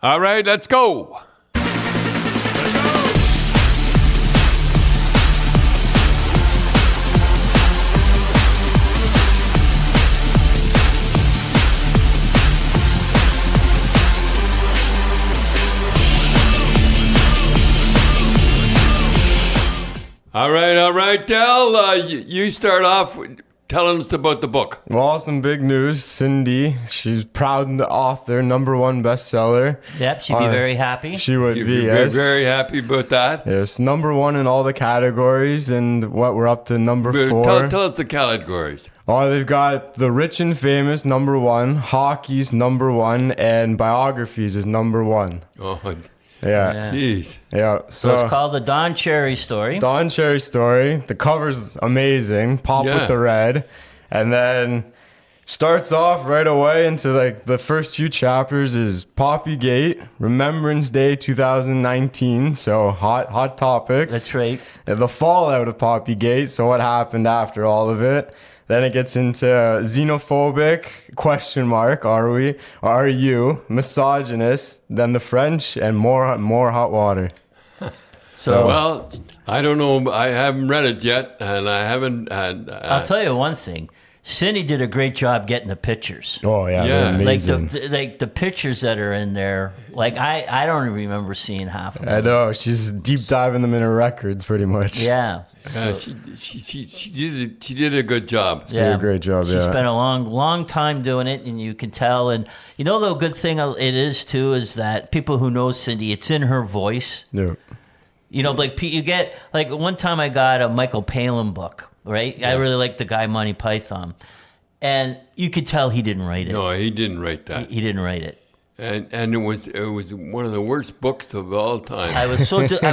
All right, let's go. All right, Del, you start off telling us about the book. Well, some big news. Cindy, she's proud author, #1 bestseller. Yep, she'd be very happy. She would You'd be, very, yes. very happy about that. Yes, #1 in all the categories, and what we're up to #4. Tell us the categories. Oh, they've got the rich and famous #1, hockey's #1, and biographies is #1. Oh, Yeah. jeez. Yeah. So it's called the Don Cherry Story. Don Cherry Story. The cover's amazing. Pop Yeah. with the red. And then starts off right away into like the first few chapters is Poppygate, Remembrance Day 2019. So hot topics. That's right. And the fallout of Poppygate. So what happened after all of it. Then it gets into xenophobic, ? Are you, misogynist, then the French, and more hot water. So Well, I don't know. I haven't read it yet, and I haven't had. I'll tell you one thing. Cindy did a great job getting the pictures. Oh, yeah, Yeah. they're amazing. Like the pictures that are in there. Like I don't even remember seeing half of them. I know, she's deep diving them in her records pretty much. Yeah. She did a good job. She did a great job, She yeah. spent a long time doing it, and you can tell. And you know the good thing it is too is that people who know Cindy, it's in her voice. Yeah. You know, like you get like one time I got a Michael Palin book, right? I really like the guy Monty Python, and you could tell he didn't write it. No, he didn't write that, He didn't write it. and it was one of the worst books of all time. I was so I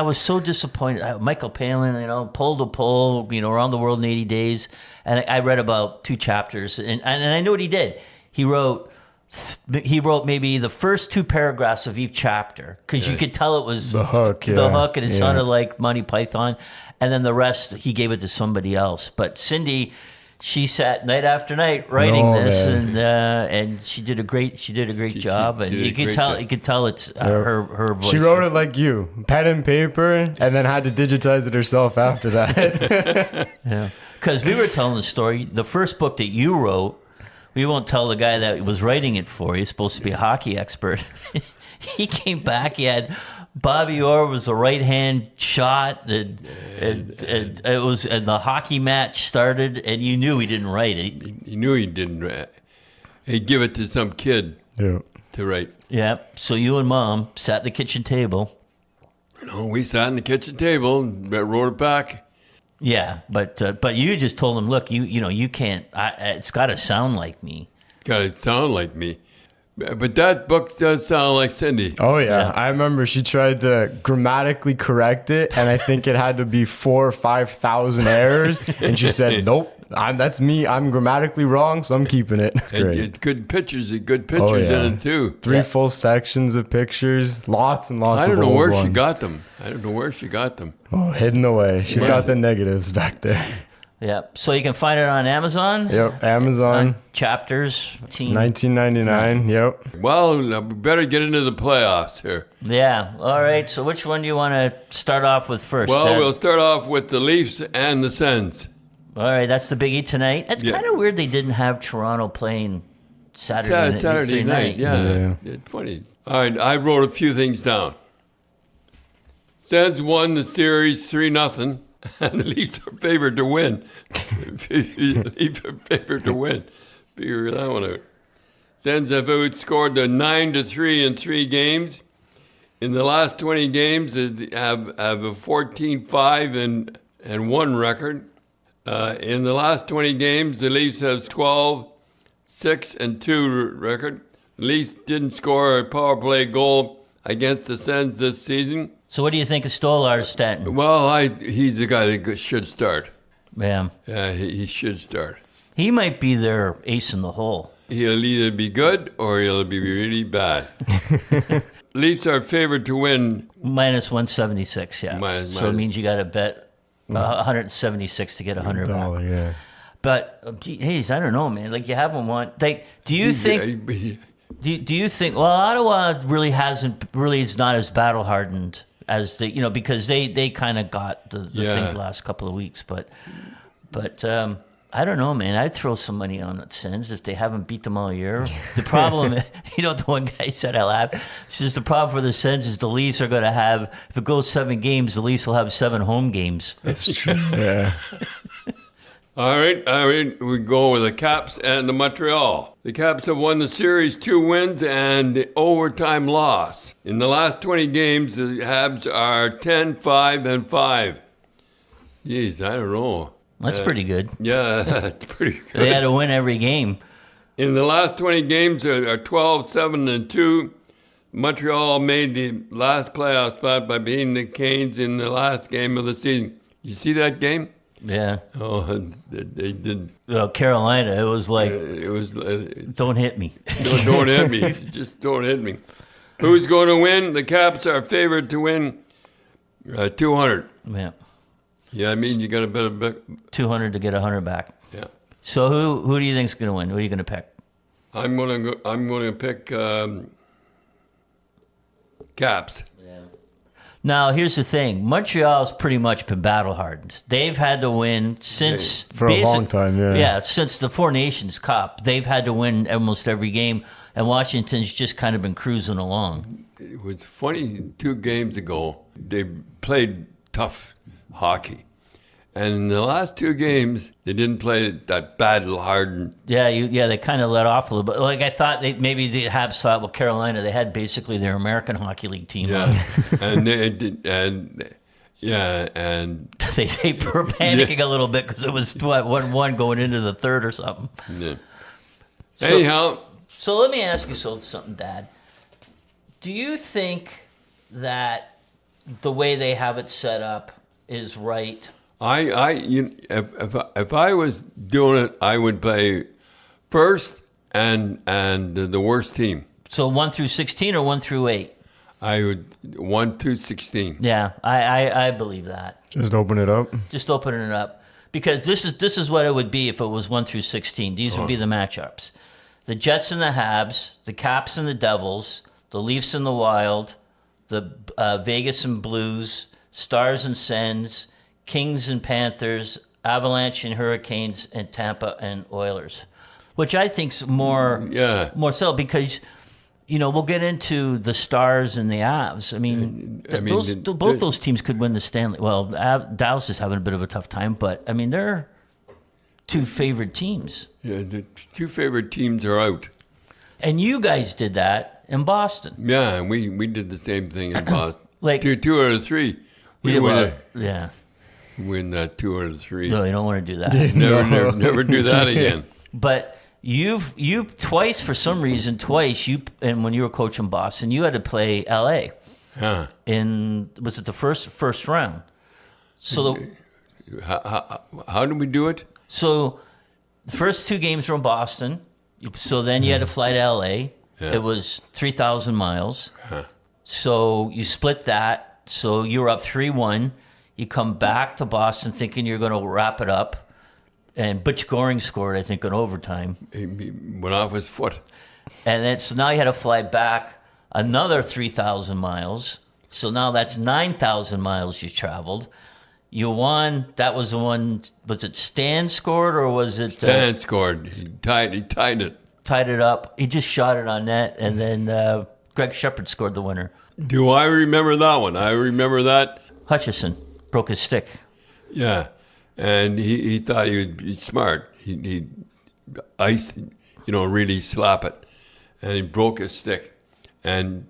was so disappointed. Michael Palin, you know, pole to pole, you know, around the world in 80 days, and I read about 2 chapters, and I know what he did. He wrote maybe the first 2 paragraphs of each chapter because you could tell it was The hook, the yeah. hook, and it Yeah. sounded like Monty Python, and then the rest he gave it to somebody else. But Cindy, she sat night after night writing Oh, this, man. and she did a great job, and did a you great could job. tell it's her voice. She wrote it like you, pen and paper, and then had to digitize it herself after that. Yeah, because we were telling the story. The first book that you wrote, we won't tell the guy that was writing it for you. He's supposed to be a hockey expert. He came back. He had Bobby Orr was a right hand shot. And it was, and the hockey match started, and you knew he didn't write it. He knew he didn't write. He'd give it to some kid Yeah. to write. Yeah. So you and Mom sat at the kitchen table. No, we sat in the kitchen table and wrote it back. Yeah, but you just told him, look, you can't. It's got to sound like me. Got to sound like me. But that book does sound like Cindy. Oh, yeah. Yeah. I remember she tried to grammatically correct it, and I think it had to be 4,000 or 5,000 errors. And she said, nope, that's me. I'm grammatically wrong, so I'm keeping it. It's And great. good pictures Oh, in it too. 3 full sections of pictures, lots and lots I of don't know old where ones. she got them. Oh, hidden away. She's got the negatives back there. Yeah. So you can find it on Amazon. Yep, Amazon, On chapters. 1999. Yep. Well, we better get into the playoffs here. Yeah. All right. So which one do you want to start off with first? Well, then? we'll start off with the Leafs and the Sens. All right. That's the biggie tonight. That's Yeah. kind of weird they didn't have Toronto playing Saturday Night, yeah. Yeah. It's funny. All right, I wrote a few things down. Sens won the series 3-0, and the Leafs are favored to win. Leafs are favored to win. Figure that one out. Sens have outscored the 9-3 in 3 games. In the last 20 games, they have a 14-5 and 1 record. In the last 20 games, the Leafs have 12-6-2 record. The Leafs didn't score a power play goal against the Sens this season. So what do you think of Stolar's stat? Well, he's the guy that should start. Yeah. Yeah, he should start. He might be their ace in the hole. He'll either be good or he'll be really bad. Leafs are favored to win. Minus 176, yeah. So it means you got to bet 176 to get 100 back. $1, yeah. But, geez, I don't know, man. Like, you haven't won. Like, do you think... Do you think? Well, Ottawa really is not as battle hardened as because they kind of got the thing the last couple of weeks, but I don't know, man. I'd throw some money on the Sens if they haven't beat them all year. The problem, the one guy said I laughed. He says the problem for the Sens is the Leafs are going to have, if it goes 7 games, the Leafs will have 7 home games. That's true. Yeah. All right, we go with the Caps and the Montreal. The Caps have won the series 2 wins and the overtime loss. In the last 20 games, the Habs are 10-5-5. Jeez, I don't know. That's pretty good. Yeah, that's pretty good. They had to win every game. In the last 20 games, are 12-7-2. Montreal made the last playoff spot by beating the Canes in the last game of the season. You see that game? Yeah. Oh, they did. Well, Carolina, it was like, don't hit me. Don't hit me. Just don't hit me. Who's going to win? The Caps are favored to win 200. Yeah. Yeah, I mean, you got a bit. 200 to get 100 back. Yeah. So who do you think's going to win? Who are you going to pick? I'm going to pick Caps. Yeah. Now, here's the thing. Montreal's pretty much been battle hardened. They've had to win since... For a long time, yeah. Yeah, since the Four Nations Cup. They've had to win almost every game, and Washington's just kind of been cruising along. It was funny, 2 games ago, they played tough hockey. And in the last 2 games, they didn't play that battle-hardened. Yeah, they kind of let off a little bit. Like, I thought maybe the Habs thought, well, Carolina, they had basically their American Hockey League team. Yeah, and they did, and they were panicking a little bit because it was 1-1 going into the third or something. Yeah. Anyhow. So let me ask you something, Dad. Do you think that the way they have it set up is right? If I was doing it, I would play first and the worst team. So 1 through 16 or 1 through 8? I would 1 through 16. Yeah, I believe that. Just open it up. Just opening it up, because this is what it would be if it was 1 through 16. These would be the matchups: the Jets and the Habs, the Caps and the Devils, the Leafs and the Wild, the Vegas and Blues, Stars and Sens, Kings and Panthers, Avalanche and Hurricanes, and Tampa and Oilers, which I think's more so, because we'll get into the Stars and the Avs. I mean, both those teams could win the Stanley. Well, Dallas is having a bit of a tough time, but I mean, they're 2 favored teams. Yeah, the 2 favorite teams are out. And you guys did that in Boston. Yeah, and we did the same thing in Boston. Like 2 out of 3. We win that 2 out of 3. No, you don't want to do that. Never do that again. But you twice, for some reason, and when you were coaching Boston, you had to play LA. Yeah. Was it the first round? So how did we do it? So the first 2 games were in Boston. So then you had to fly to LA. Yeah. It was 3,000 miles. Huh. So you split that. So you were up 3-1. You come back to Boston thinking you're going to wrap it up. And Butch Goring scored, I think, in overtime. He went off his foot. And then, so now you had to fly back another 3,000 miles. So now that's 9,000 miles you traveled. You won. That was the one. Was it Stan scored, or was it Stan scored? He tied it. Tied it up. He just shot it on net, and then Greg Shepard scored the winner. Do I remember that one? I remember that. Hutchison broke his stick. Yeah, and he thought he would be smart. He iced, really slap it, and he broke his stick, and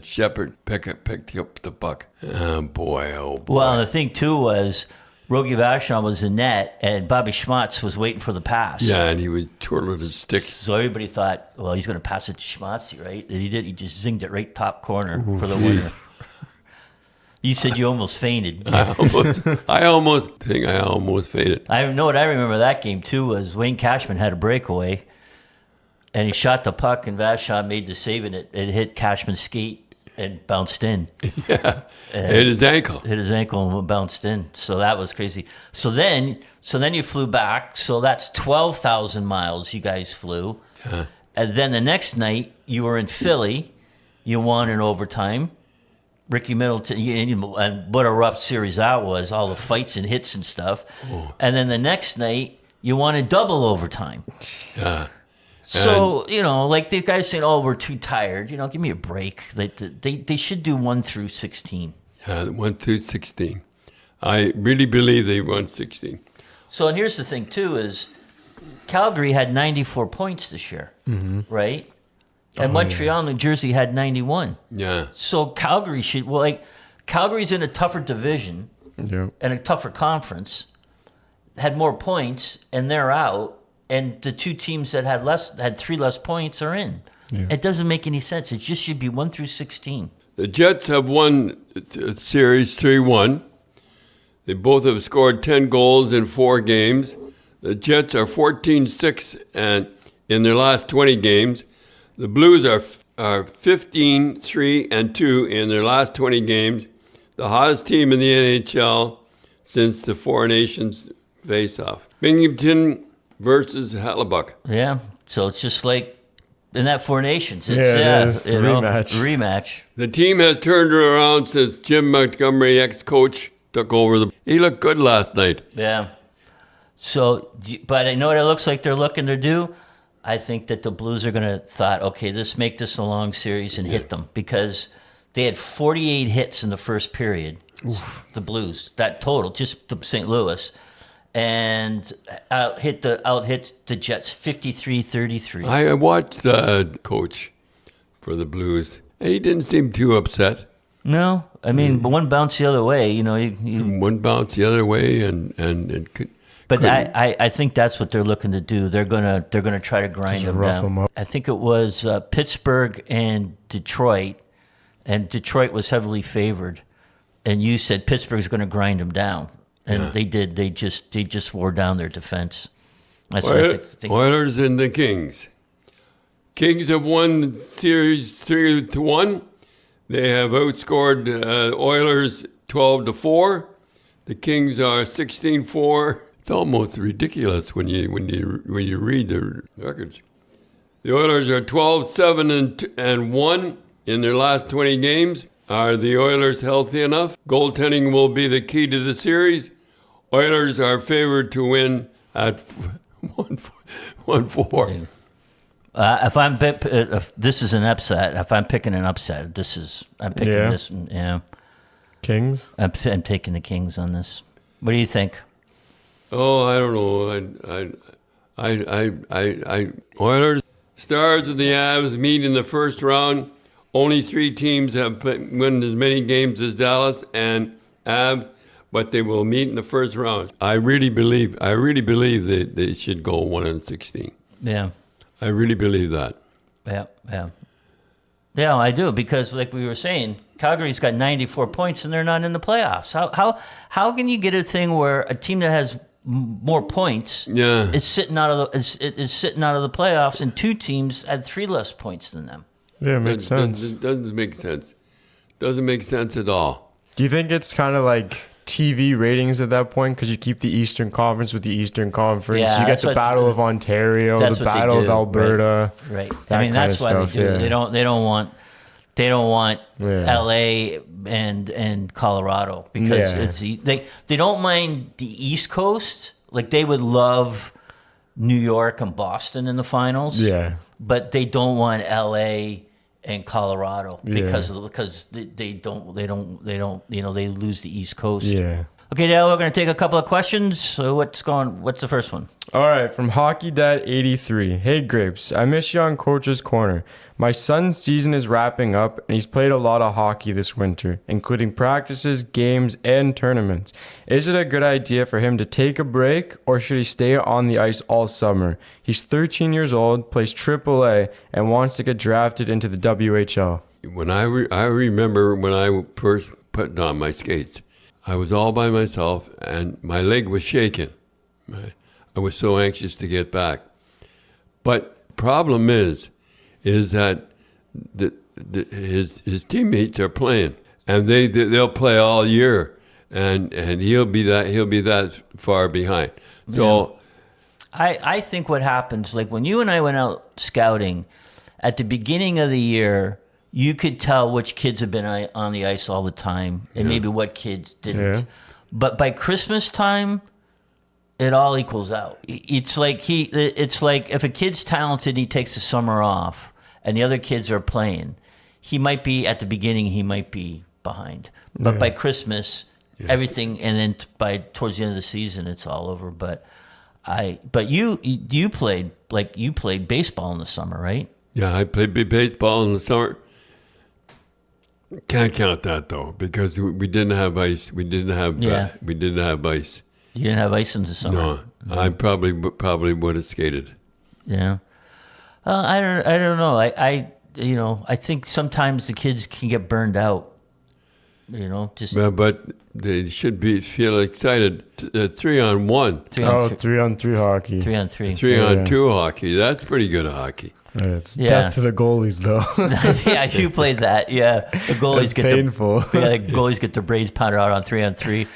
Shepard picked up the puck. Oh boy! Well, the thing too was Rogie Vachon was in net, and Bobby Schmatz was waiting for the pass. Yeah, and he was twirling his stick. So everybody thought, well, he's going to pass it to Schmatz, right? And he did. He just zinged it right top corner for the winner. You said you almost fainted. I almost fainted. I know what I remember that game too was Wayne Cashman had a breakaway, and he shot the puck, and Vachon made the save, and it hit Cashman's skate and bounced in. Yeah, hit his ankle. Hit his ankle and bounced in. So that was crazy. So then you flew back. So that's 12,000 miles you guys flew. Yeah. And then the next night, you were in Philly. You won in overtime. Ricky Middleton, and what a rough series that was, all the fights and hits and stuff. Oh. And then the next night, you won in double overtime. Yeah. So, like the guys saying, oh, we're too tired. Give me a break. They should do 1 through 16. Yeah, 1 through 16. I really believe they won 16. So, and here's the thing, too, is Calgary had 94 points this year, right? And Montreal, New Jersey had 91. Yeah. So Calgary Calgary's in a tougher division and a tougher conference, had more points, and they're out. And the two teams that had 3 less points are in. Yeah. It doesn't make any sense. It just should be 1 through 16. The Jets have won series 3-1. They both have scored 10 goals in 4 games. The Jets are 14-6 and in their last 20 games. The Blues are 15-3-2 in their last 20 games, the hottest team in the NHL since the Four Nations face-off. Binghamton versus Hellebuck. Yeah, so it's just like in that Four Nations. It's, it is. Rematch. The team has turned around since Jim Montgomery, ex-coach, took over. He looked good last night. Yeah. So, but I know what it looks like they're looking to do. I think that the Blues are going to thought, okay, let's make this a long series and hit them, because they had 48 hits in the first period. Oof. The Blues, that total, just the St. Louis, and out hit the Jets 53-33. I watched the coach for the Blues. He didn't seem too upset. No, I mean, but one bounce the other way. One bounce the other way, and it could. But I think that's what they're looking to do. They're gonna try to grind them down. I think it was Pittsburgh and Detroit was heavily favored, and you said Pittsburgh's going to grind them down, and they did. They just wore down their defense. That's what I think. Oilers and the Kings. Kings have won series 3-1. They have outscored Oilers 12-4. The Kings are 16-4. It's almost ridiculous when you read the records. The Oilers are 12-7-1 in their last 20 games. Are the Oilers healthy enough? Goaltending will be the key to the series. Oilers are favored to win at 1-4. If this is an upset, if I'm picking an upset, I'm picking this one. Yeah. Kings. I'm taking the Kings on this. What do you think? Oh, I don't know. Oilers, Stars of the Avs meet in the first round. Only 3 teams have won as many games as Dallas and Avs, but they will meet in the first round. I really believe that they should go 1-16. Yeah. I really believe that. Yeah, I do, because like we were saying, Calgary's got 94 points and they're not in the playoffs. How can you get a thing where a team that has more points is sitting out of the playoffs, and 2 teams had 3 less points than them? Yeah, it makes sense. It doesn't make sense. Doesn't make sense at all. Do you think it's kind of like TV ratings at that point, because you keep the Eastern Conference with the Eastern Conference? Yeah, you get the Battle of Ontario, the Battle of Alberta. Right. I mean, that's why they do. Yeah. They don't want LA and Colorado, because they don't mind the East Coast. Like, they would love New York and Boston in the finals. Yeah. But they don't want LA and Colorado because they lose the East Coast. Yeah. Okay, Dale, we're going to take a couple of questions. So what's the first one? All right, from Hockey Dad 83. Hey, Grapes, I miss you on Coach's Corner. My son's season is wrapping up, and he's played a lot of hockey this winter, including practices, games, and tournaments. Is it a good idea for him to take a break, or should he stay on the ice all summer? He's 13 years old, plays AAA, and wants to get drafted into the WHL. When I remember when I first put on my skates, I was all by myself, and my leg was shaking. I was so anxious to get back. But problem is that his teammates are playing, and they'll play all year, and he'll be that far behind. So I think what happens, like when you and I went out scouting, at the beginning of the year, you could tell which kids have been on the ice all the time and maybe what kids didn't. Yeah. But by Christmas time, it all equals out. It's like if a kid's talented, he takes the summer off, and the other kids are playing. He might be at the beginning, he might be behind, but by Christmas, everything, and then towards the end of the season, it's all over. But you played baseball in the summer, right? Yeah, I played baseball in the summer. Can't count that though, because we didn't have ice. We didn't have ice. You didn't have ice in the summer. No, I probably would have skated. Yeah. I don't know. I think sometimes the kids can get burned out. But they should feel excited. 3-on-1. 3-on-3 hockey. 3-on-3. 3-on-2 hockey. That's pretty good hockey. It's death to the goalies, though. Yeah, you played that. Yeah, the goalies get painful. The goalies get their brains pounded out on 3-on-3.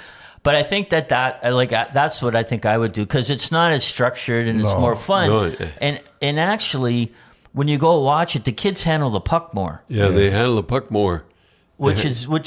But I think that's what I think I would do, because it's not as structured and it's more fun. No. And actually, when you go watch it, the kids handle the puck more. Yeah, they handle the puck more. Which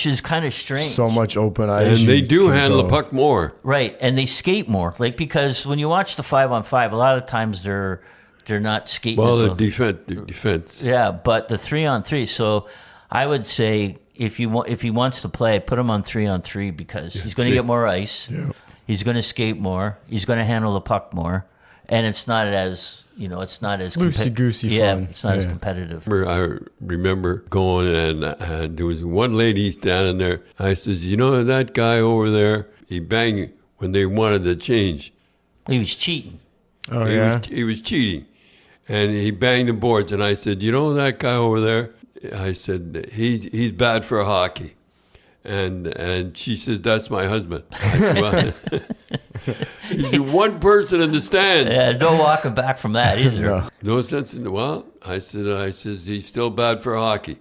is kind of strange. So much open ice. And they do handle the puck more. Right, and they skate more. Because when you watch the 5-on-5, a lot of times they're not skating. Well, the defense. Yeah, but the 3-on-3. So I would say if he wants to play, put him on 3-on-3, because he's going to get more ice. Yeah. He's going to skate more. He's going to handle the puck more, and it's not as loosey-goosey fun. Yeah, it's not as competitive. I remember going and there was one lady standing there. I says, that guy over there, he banged when they wanted to change. He was cheating. Oh, yeah? He was cheating. And he banged the boards. And I said, that guy over there? I said, he's bad for hockey. And she says, that's my husband. I said, well, he's one person in the stands. Yeah, no walking back from that either. No sense in I says he's still bad for hockey.